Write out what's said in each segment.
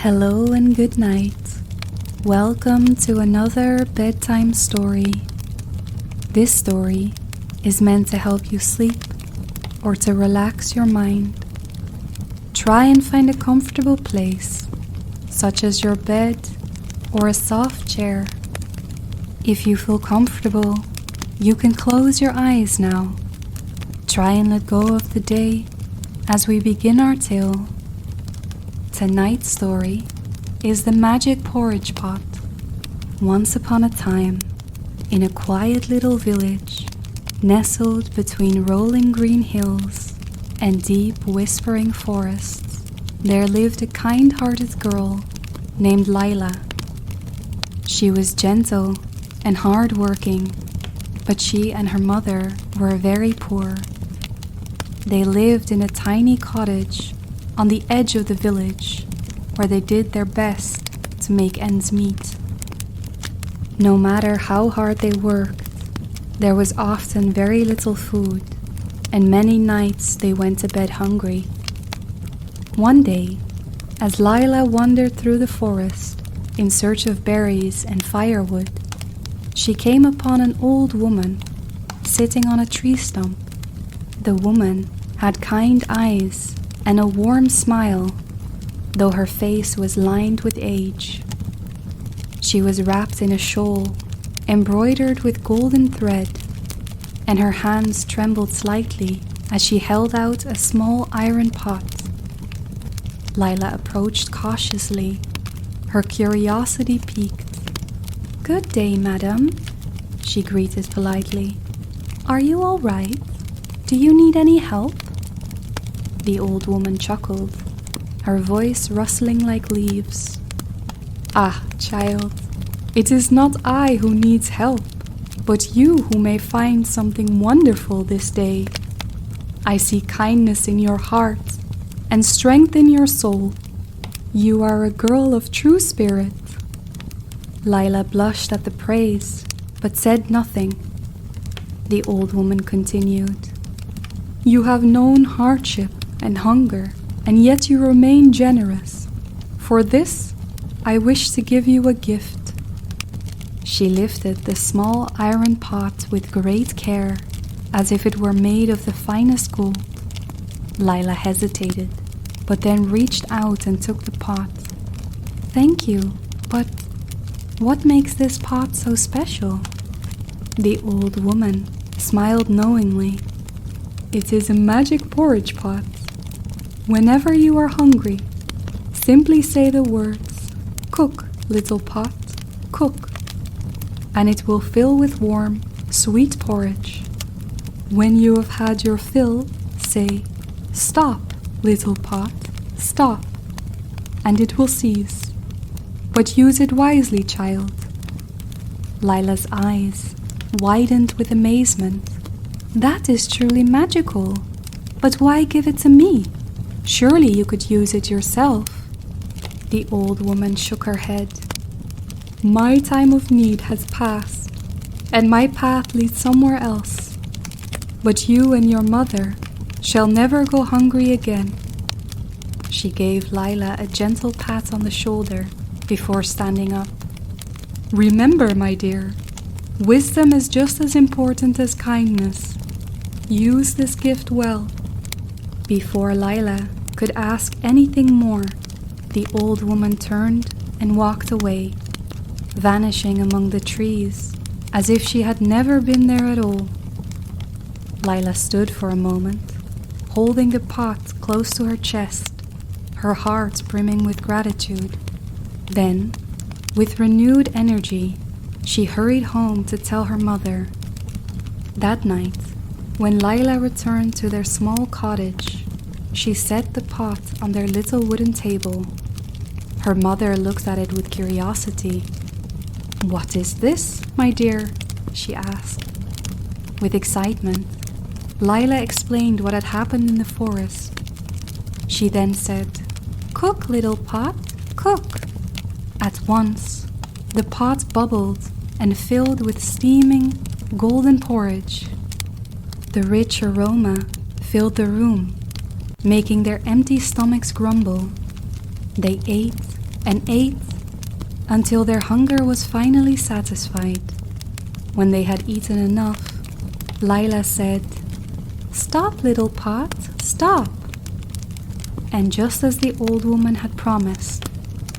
Hello and good night. Welcome to another bedtime story. This story is meant to help you sleep or to relax your mind. Try and find a comfortable place, such as your bed or a soft chair. If you feel comfortable, you can close your eyes now. Try and let go of the day as we begin our tale. Tonight's story is the Magic Porridge Pot. Once upon a time, in a quiet little village, nestled between rolling green hills and deep whispering forests, there lived a kind-hearted girl named Lila. She was gentle and hard-working, but she and her mother were very poor. They lived in a tiny cottage on the edge of the village, where they did their best to make ends meet. No matter how hard they worked, there was often very little food, and many nights they went to bed hungry. One day, as Lila wandered through the forest in search of berries and firewood, she came upon an old woman sitting on a tree stump. The woman had kind eyes and a warm smile, though her face was lined with age. She was wrapped in a shawl embroidered with golden thread, and her hands trembled slightly as she held out a small iron pot. Lila approached cautiously, her curiosity piqued. "Good day, madam," she greeted politely. "Are you all right? Do you need any help?" The old woman chuckled, her voice rustling like leaves. "Ah, child, it is not I who needs help, but you who may find something wonderful this day. I see kindness in your heart and strength in your soul. You are a girl of true spirit." Lila blushed at the praise, but said nothing. The old woman continued, "You have known hardship and hunger, and yet you remain generous. For this, I wish to give you a gift." She lifted the small iron pot with great care, as if it were made of the finest gold. Lila hesitated, but then reached out and took the pot. "Thank you, but what makes this pot so special?" The old woman smiled knowingly. "It is a magic porridge pot. Whenever you are hungry, simply say the words, 'Cook, little pot, cook,' and it will fill with warm, sweet porridge. When you have had your fill, say, 'Stop, little pot, stop,' and it will cease. But use it wisely, child." Lila's eyes widened with amazement. "That is truly magical. But why give it to me? Surely you could use it yourself." The old woman shook her head. "My time of need has passed, and my path leads somewhere else. But you and your mother shall never go hungry again." She gave Lila a gentle pat on the shoulder before standing up. "Remember, my dear, wisdom is just as important as kindness. Use this gift well." Before Lila could ask anything more, the old woman turned and walked away, vanishing among the trees as if she had never been there at all. Lila stood for a moment, holding the pot close to her chest, her heart brimming with gratitude. Then, with renewed energy, she hurried home to tell her mother. That night, when Lila returned to their small cottage, she set the pot on their little wooden table. Her mother looked at it with curiosity. "What is this, my dear?" she asked. With excitement, Lila explained what had happened in the forest. She then said, "Cook, little pot, cook." At once, the pot bubbled and filled with steaming, golden porridge. The rich aroma filled the room, making their empty stomachs grumble. They ate and ate until their hunger was finally satisfied. When they had eaten enough, Lila said, "Stop, little pot, stop." And just as the old woman had promised,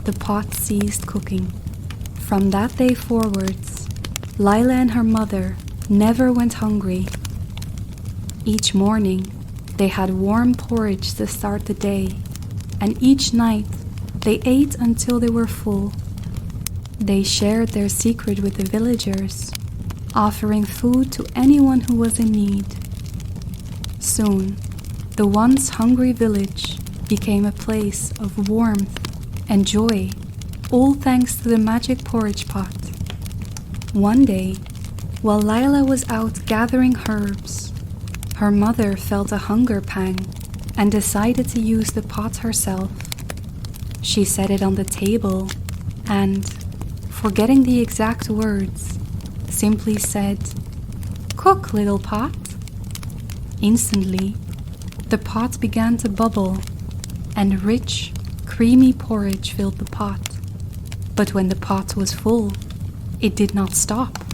the pot ceased cooking. From that day forwards, Lila and her mother never went hungry. Each morning, they had warm porridge to start the day, and each night they ate until they were full. They shared their secret with the villagers, offering food to anyone who was in need. Soon, the once hungry village became a place of warmth and joy, all thanks to the magic porridge pot. One day, while Lila was out gathering herbs, her mother felt a hunger pang and decided to use the pot herself. She set it on the table and, forgetting the exact words, simply said, "Cook, little pot." Instantly, the pot began to bubble, and rich, creamy porridge filled the pot. But when the pot was full, it did not stop.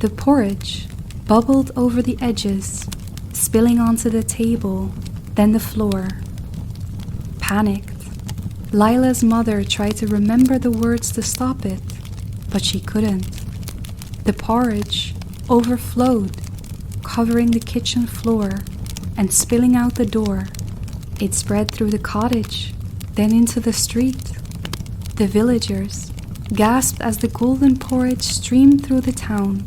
The porridge bubbled over the edges, spilling onto the table, then the floor. Panicked, Lila's mother tried to remember the words to stop it, but she couldn't. The porridge overflowed, covering the kitchen floor and spilling out the door. It spread through the cottage, then into the street. The villagers gasped as the golden porridge streamed through the town,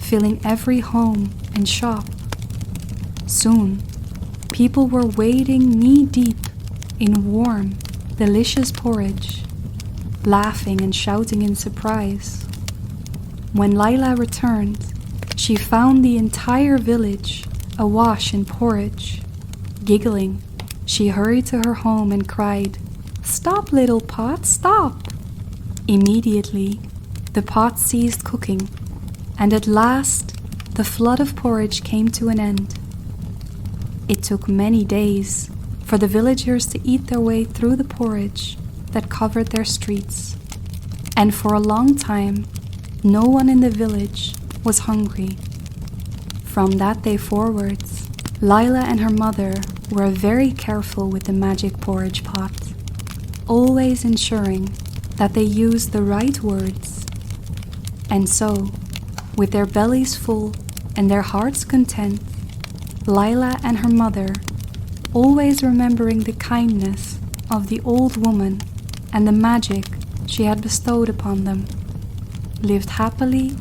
filling every home and shop. Soon, people were wading knee-deep in warm, delicious porridge, laughing and shouting in surprise. When Lila returned, she found the entire village awash in porridge. Giggling, she hurried to her home and cried, "Stop, little pot, stop!" Immediately, the pot ceased cooking, and at last, the flood of porridge came to an end. It took many days for the villagers to eat their way through the porridge that covered their streets, and for a long time, no one in the village was hungry. From that day forwards, Lila and her mother were very careful with the magic porridge pot, always ensuring that they used the right words. And so, with their bellies full and their hearts content, Lila and her mother, always remembering the kindness of the old woman and the magic she had bestowed upon them, lived happily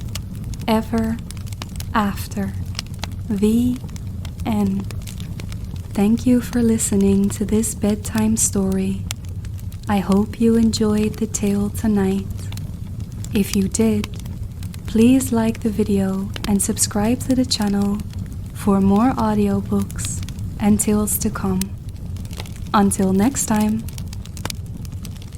ever after. The end. Thank you for listening to this bedtime story. I hope you enjoyed the tale tonight. If you did, please like the video and subscribe to the channel for more audiobooks and tales to come. Until next time.